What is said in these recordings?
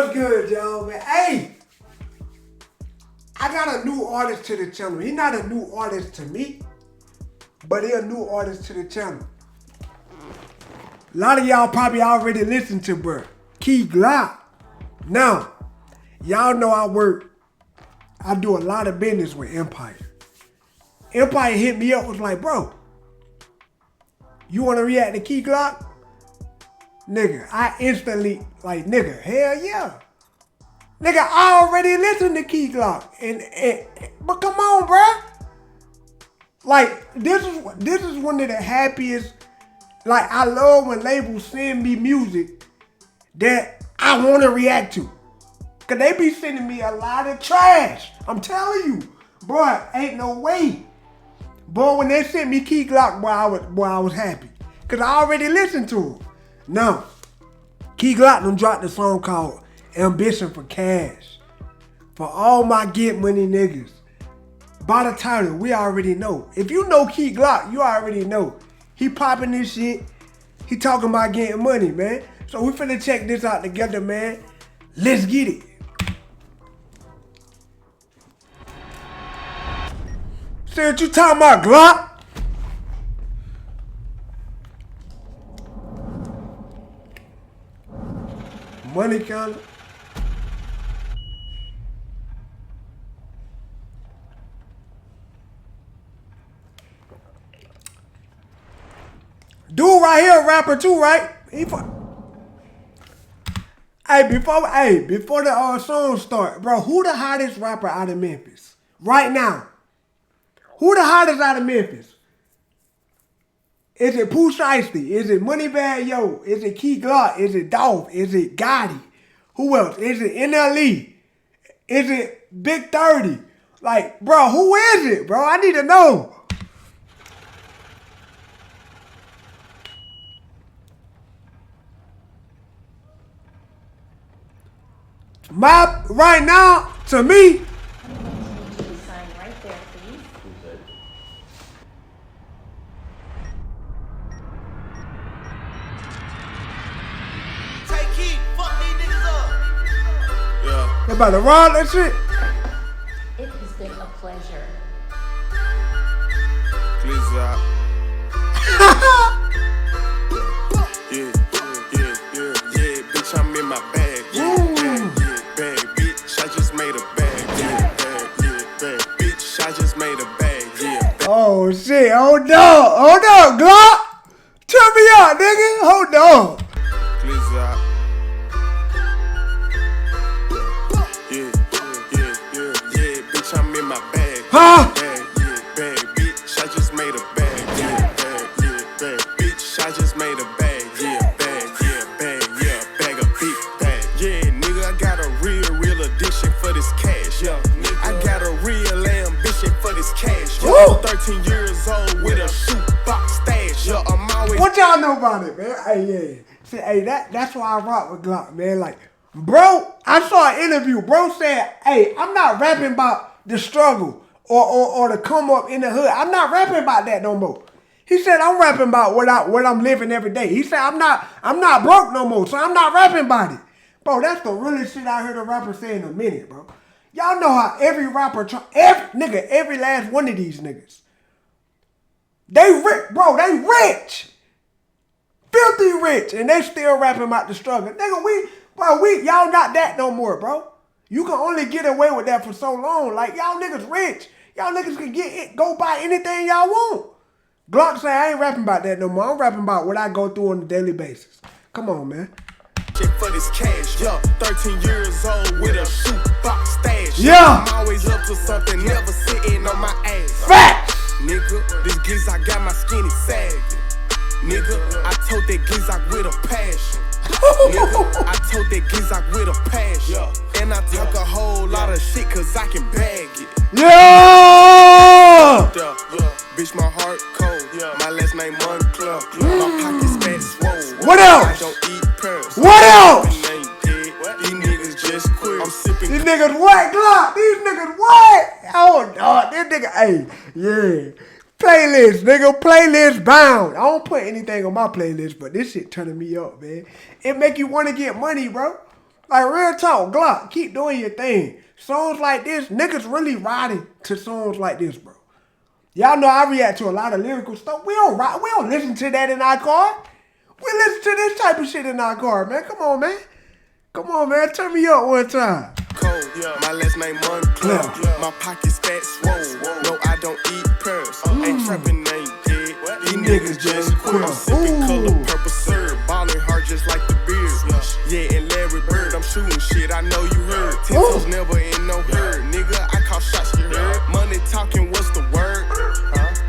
What's good, y'all, man? Hey, I got a new artist to the channel. He's not a new artist to me, but he's a new artist to the channel. A lot of y'all probably already listened to bro, Key Glock. Now, y'all know I do a lot of business with Empire. Empire hit me up, was like, bro, you want to react to Key Glock? Nigga, I instantly, like, nigga, hell yeah. Nigga, I already listened to Key Glock. But come on, bruh. Like, this is one of the happiest, like, I love when labels send me music that I want to react to. Cause they be sending me a lot of trash. I'm telling you. Boy, ain't no way. Boy, when they sent me Key Glock, boy, I was happy. Cause I already listened to him. Now, Key Glock done dropped a song called Ambition for Cash. For all my get money niggas. By the title, we already know. If you know Key Glock, you already know. He popping this shit. He talking about getting money, man. So we finna check this out together, man. Let's get it. Say what you talking about, Glock? Money counter. Dude right here, a rapper too, right? Before the song start, bro, who the hottest rapper out of Memphis? Right now. Who the hottest out of Memphis? Is it Pooh Shiesty? Is it Moneybag Yo? Is it Key Glock? Is it Dolph? Is it Gotti? Who else? Is it NLE? Is it Big 30? Like, bro, who is it, bro? I need to know. Right now, to me, Sign right there, please. Take heat, fuck these niggas up. Yeah. they about to rob that shit. It has been a pleasure. Please, yeah, bitch, I'm in my bag. Bag, bitch, I just made a bag. Bag, bitch, I just made a bag. Bag. Oh shit, hold on, Glock. Turn me out, nigga. Hold on. Please, yeah, bitch, I'm in my bag. Huh? Bag, bitch, I just made a bag. Bag, bitch, I just made a bag. Bag a big bag. Yeah, nigga, I got a real addiction for this cash. Yeah, nigga, I got a real ambition for this cash. Yeah, I'm 13 years old with a shoebox stash. Yeah, I'm always. What y'all know about it, man? Hey, yeah. See, hey, that's why I rock with Glock, man. Like, bro, I saw an interview. Bro said, hey, I'm not rapping about the struggle or the come up in the hood. I'm not rapping about that no more. He said, I'm rapping about what I'm living every day. He said, I'm not broke no more, so I'm not rapping about it. Bro, that's the realest shit I heard a rapper say in a minute, bro. Y'all know how every rapper, every last one of these niggas, they rich, bro, they rich. Filthy rich, and they still rapping about the struggle. Nigga, y'all not that no more, bro. You can only get away with that for so long. Like, y'all niggas rich. Y'all niggas can go buy anything y'all want. Glock say, I ain't rapping about that no more. I'm rapping about what I go through on a daily basis. Come on, man. For this cash, yeah, 13 years old with a shoebox stash. Yeah. I'm always up to something, never sitting on my ass. Facts. Nigga, this giz I got my skinny sagging. Nigga, I told that giz I with a passion. Nigga, I told that giz I with a passion. And I talk a whole lot of shit cause I can bag it. Yeah. Bitch, my heart cold. My last name Moncler. My pockets fat swole. What else? I don't eat pearls. What else? These niggas just quit. I'm sipping. These niggas what, Glock? These niggas what? Oh, dog, this nigga, hey, yeah. Playlist, nigga, playlist bound. I don't put anything on my playlist, but this shit turning me up, man. It make you want to get money, bro. Like, real talk, Glock, keep doing your thing. Songs like this, niggas really riding to songs like this, bro. Y'all know I react to a lot of lyrical stuff. We don't listen to that in our car. We listen to this type of shit in our car, man. Come on, man. Come on, man. Turn me up one time. Cold, my last name Moncler. My pockets fat swole. No, I don't eat pearls. Ain't trapping, ain't dead. These niggas just quit. I'm sipping color purple syrup. Ballin' hard just like the beard. Yeah, and Larry Bird, I'm shooting shit. I know you heard. Tiptoes never in no herd. Nigga, I call shots, you heard. Money talking, what's the word?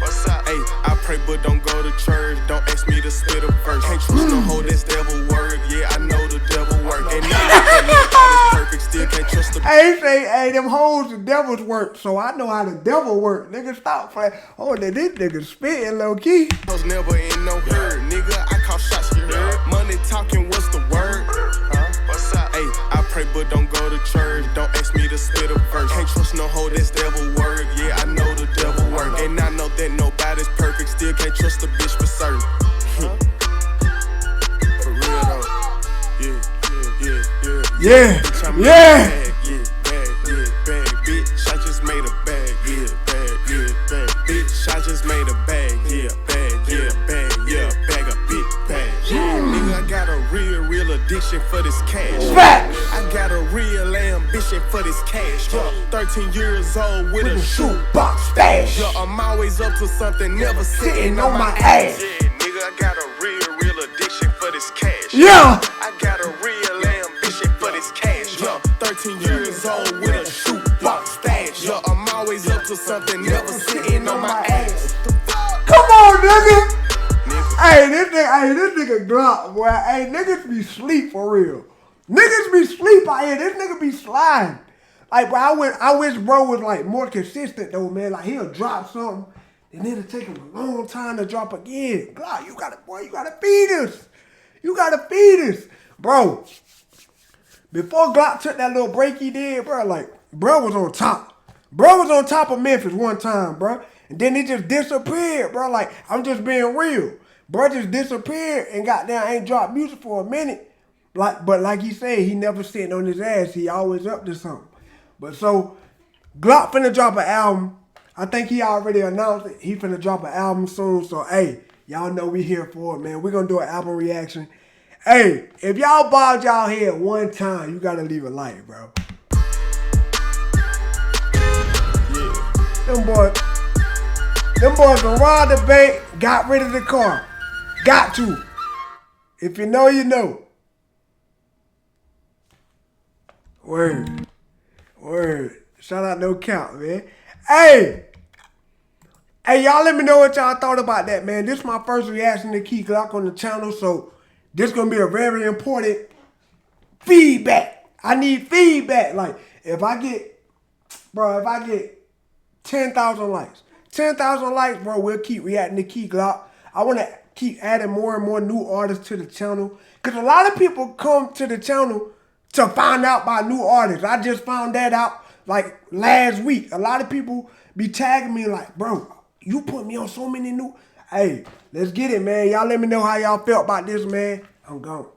What's up? Hey, I pray but don't go to church. Don't ask me to spit a verse. Can't trust no hoe, that's devil word. Yeah, I know the devil work. And now that perfect, still can't trust the Hey, them hoes the devil's work, so I know how the devil work. Nigga, stop playing. Oh, this nigga spitting low key. was never in no herd. Nigga, I call shots, you heard. Money talking, what's the word? What's up? Hey, I pray but don't go to church. Don't ask me to spit a verse. Can't trust no hoe, that's devil word. Yeah, I know the devil work. And I know that nobody's perfect. Still can't trust a bitch for certain. For real though. Yeah. Bag, bitch. I just made a bag, bag. Bitch, I just made a bag, bag of big bags. Nigga, I got a real addiction for this cash. I got a real ambition for this cash. 13 years old with a shoebox stash. Yeah, I'm always up to something, never sitting on my ass. Yeah, nigga, I got a real addiction for this cash. Yeah. I got a real ambition for this cash. Yeah, 13 years old with a shoebox stash. Yeah, I'm always up to something, never sitting on my ass. Come on, nigga. Hey, this nigga Glock, boy. Hey, niggas be sleep for real. Niggas be sleep out here. This nigga be sliding. Like, bro, I wish bro was like more consistent though, man. Like he'll drop something, and it'll take him a long time to drop again. Glock, you gotta feed us. You gotta feed us, bro. Before Glock took that little break he did, bro, like bro was on top. Bro was on top of Memphis one time, bro, and then he just disappeared, bro. Like I'm just being real. Bro just disappeared and goddamn ain't dropped music for a minute. But like he said, he never sitting on his ass. He always up to something. But so Glock finna drop an album. I think he already announced it. He finna drop an album soon. So hey, y'all know we here for it, man. We're gonna do an album reaction. Hey, if y'all bobbed y'all head one time, you gotta leave a like, bro. Them boys gonna rob the bank, got rid of the car. Got to. If you know, you know. Word. Shout out No Count, man. Hey, y'all let me know what y'all thought about that, man. This is my first reaction to Key Glock on the channel, so this is going to be a very important feedback. I need feedback. Like, if I get 10,000 likes. 10,000 likes, bro, we'll keep reacting to Key Glock. I want to keep adding more and more new artists to the channel. Because a lot of people come to the channel to find out about new artists. I just found that out like last week. A lot of people be tagging me like, bro, you put me on so many new. Hey, let's get it, man. Y'all let me know how y'all felt about this, man. I'm gone.